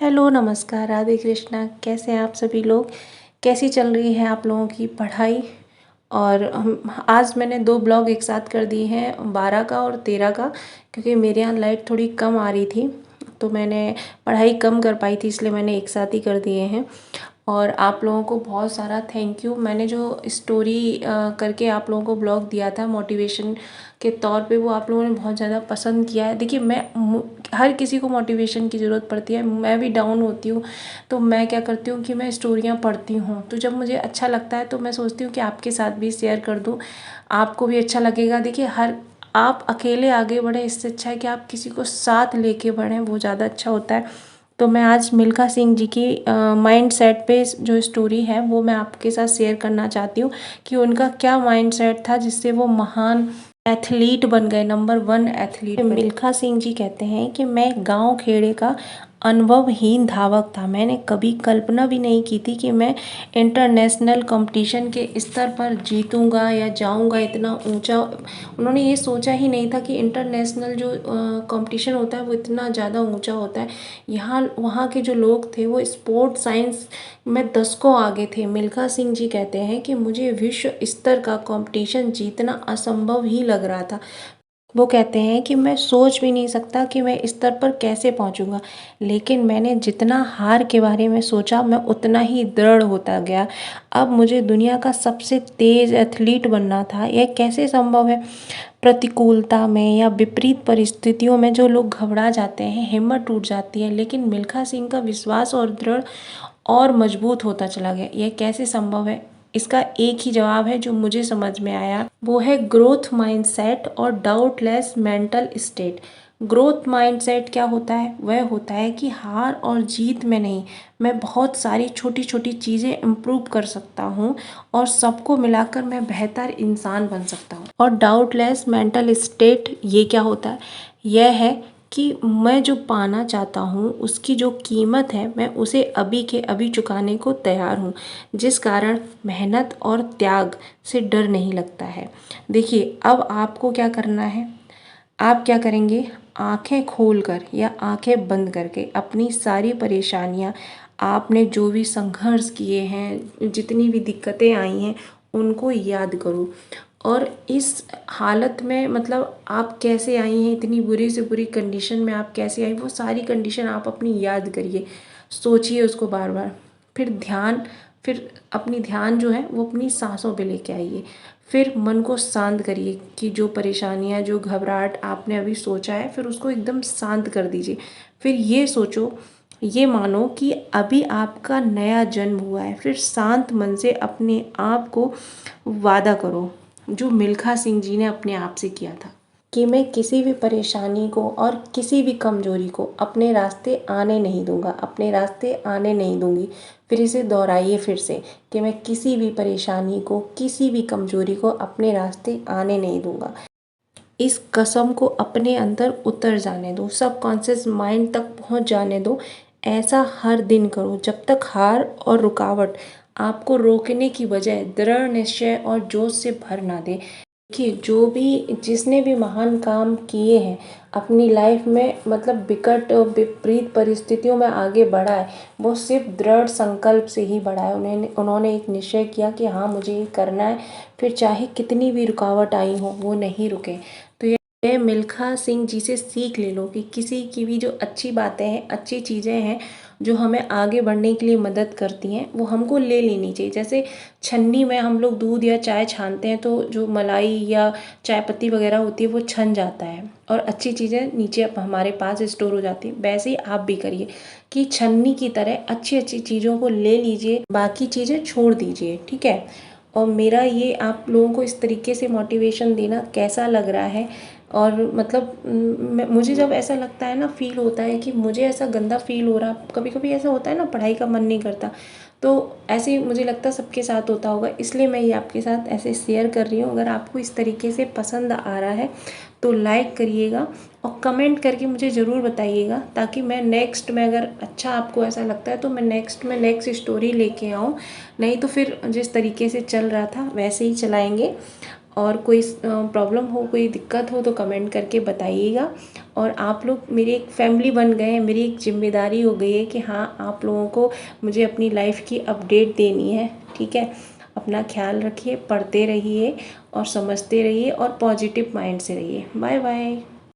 Hello, नमस्कार, राधे कृष्णा। कैसे हैं आप सभी लोग? कैसी चल रही है आप लोगों की पढ़ाई? और हम आज मैंने 2 ब्लॉग एक साथ कर दिए हैं, 12 का और 13 का, क्योंकि मेरे यहाँ लाइट थोड़ी कम आ रही थी, तो मैंने पढ़ाई कम कर पाई थी, इसलिए मैंने एक साथ ही कर दिए हैं। और आप लोगों को बहुत सारा थैंक यू। मैंने जो स्टोरी करके आप लोगों को ब्लॉग दिया था मोटिवेशन के तौर पे, वो आप लोगों ने बहुत ज़्यादा पसंद किया है। देखिए, हर किसी को मोटिवेशन की ज़रूरत पड़ती है, मैं भी डाउन होती हूँ, तो मैं क्या करती हूँ कि मैं स्टोरियाँ पढ़ती हूँ, तो जब मुझे अच्छा लगता है तो मैं सोचती हूँ कि आपके साथ भी शेयर कर दूँ, आपको भी अच्छा लगेगा। देखिए, आप अकेले आगे बढ़ें, इससे अच्छा है कि आप किसी को साथ लेके बढ़ें, वो ज़्यादा अच्छा होता है। तो मैं आज मिल्खा सिंह जी की माइंड सेट पे जो स्टोरी है वो मैं आपके साथ शेयर करना चाहती हूँ कि उनका क्या माइंड सेट था जिससे वो महान एथलीट बन गए, नंबर 1 एथलीट बने। मिल्खा सिंह जी कहते हैं कि मैं गांव खेड़े का अनुभवहीन धावक था। मैंने कभी कल्पना भी नहीं की थी कि मैं इंटरनेशनल कंपटीशन के स्तर पर जीतूंगा या जाऊंगा इतना ऊंचा। उन्होंने ये सोचा ही नहीं था कि इंटरनेशनल जो कंपटीशन होता है वो इतना ज़्यादा ऊंचा होता है। यहाँ वहाँ के जो लोग थे वो स्पोर्ट साइंस में दशकों आगे थे। मिल्खा सिंह जी कहते हैं कि मुझे विश्व स्तर का कंपटीशन जीतना असंभव ही लग रहा था। वो कहते हैं कि मैं सोच भी नहीं सकता कि मैं इस स्तर पर कैसे पहुंचूंगा, लेकिन मैंने जितना हार के बारे में सोचा मैं उतना ही दृढ़ होता गया। अब मुझे दुनिया का सबसे तेज एथलीट बनना था। यह कैसे संभव है? प्रतिकूलता में या विपरीत परिस्थितियों में जो लोग घबरा जाते हैं, हिम्मत टूट जाती है, लेकिन मिल्खा सिंह का विश्वास और दृढ़ और मजबूत होता चला गया। यह कैसे संभव है? इसका एक ही जवाब है जो मुझे समझ में आया, वो है ग्रोथ माइंडसेट और doubtless mental state. Growth mindset क्या होता है? वह होता है कि हार और जीत में नहीं, मैं बहुत सारी छोटी छोटी चीज़ें इम्प्रूव कर सकता हूँ और सबको मिलाकर मैं बेहतर इंसान बन सकता हूँ। और डाउटलेस मेंटल स्टेट ये क्या होता है? यह है कि मैं जो पाना चाहता हूँ उसकी जो कीमत है मैं उसे अभी के अभी चुकाने को तैयार हूँ, जिस कारण मेहनत और त्याग से डर नहीं लगता है। देखिए, अब आपको क्या करना है? आप क्या करेंगे? आंखें खोलकर या आंखें बंद करके अपनी सारी परेशानियाँ, आपने जो भी संघर्ष किए हैं, जितनी भी दिक्कतें आई हैं, उनको याद करो। और इस हालत में मतलब आप कैसे आई हैं, इतनी बुरी से बुरी कंडीशन में आप कैसे आई, वो सारी कंडीशन आप अपनी याद करिए, सोचिए उसको बार बार। फिर अपनी ध्यान जो है वो अपनी सांसों पे लेके आइए। फिर मन को शांत करिए कि जो परेशानियाँ, जो घबराहट आपने अभी सोचा है, फिर उसको एकदम शांत कर दीजिए। फिर ये सोचो, ये मानो कि अभी आपका नया जन्म हुआ है। फिर शांत मन से अपने आप को वादा करो, जो मिल्खा सिंह जी ने अपने आप से किया था, कि मैं किसी भी परेशानी को और किसी भी कमजोरी को अपने रास्ते आने नहीं दूंगा, अपने रास्ते आने नहीं दूंगी। फिर इसे दोहराइए फिर से कि मैं किसी भी परेशानी को, किसी भी कमजोरी को अपने रास्ते आने नहीं दूंगा। इस कसम को अपने अंदर उतर जाने दो, सबकॉन्शियस माइंड तक पहुंच जाने दो। ऐसा हर दिन करो जब तक हार और रुकावट आपको रोकने की बजाय दृढ़ निश्चय और जोश से भर ना दे। देखिए, जिसने भी महान काम किए हैं अपनी लाइफ में, मतलब विकट और विपरीत परिस्थितियों में आगे बढ़ा है, वो सिर्फ दृढ़ संकल्प से ही बढ़ा है। उन्होंने एक निश्चय किया कि हाँ, मुझे ये करना है, फिर चाहे कितनी भी रुकावट आई हो वो नहीं रुके। तो ये मिल्खा सिंह जी से सीख ले लो कि किसी की भी जो अच्छी बातें हैं, अच्छी चीज़ें हैं, जो हमें आगे बढ़ने के लिए मदद करती हैं, वो हमको ले लेनी चाहिए। जैसे छन्नी में हम लोग दूध या चाय छानते हैं तो जो मलाई या चाय पत्ती वगैरह होती है वो छन जाता है और अच्छी चीज़ें नीचे हमारे पास स्टोर हो जाती है। वैसे ही आप भी करिए कि छन्नी की तरह अच्छी अच्छी चीज़ों को ले लीजिए, बाकी चीज़ें छोड़ दीजिए, ठीक है। और मेरा ये आप लोगों को इस तरीके से मोटिवेशन देना कैसा लग रहा है? और मतलब मुझे जब ऐसा लगता है ना, फील होता है कि मुझे ऐसा गंदा फील हो रहा, कभी कभी ऐसा होता है ना, पढ़ाई का मन नहीं करता, तो ऐसे ही मुझे लगता है सबके साथ होता होगा, इसलिए मैं ये आपके साथ ऐसे शेयर कर रही हूँ। अगर आपको इस तरीके से पसंद आ रहा है तो लाइक करिएगा और कमेंट करके मुझे ज़रूर बताइएगा, ताकि मैं नेक्स्ट में, अगर अच्छा आपको ऐसा लगता है तो मैं नेक्स्ट स्टोरी लेके आऊँ। नहीं तो फिर जिस तरीके से चल रहा था वैसे ही चलाएंगे। और कोई प्रॉब्लम हो, कोई दिक्कत हो तो कमेंट करके बताइएगा। और आप लोग मेरी एक फैमिली बन गए हैं, मेरी एक जिम्मेदारी हो गई है कि हाँ, आप लोगों को मुझे अपनी लाइफ की अपडेट देनी है। ठीक है, अपना ख्याल रखिए, पढ़ते रहिए और समझते रहिए और पॉजिटिव माइंड से रहिए। Bye bye.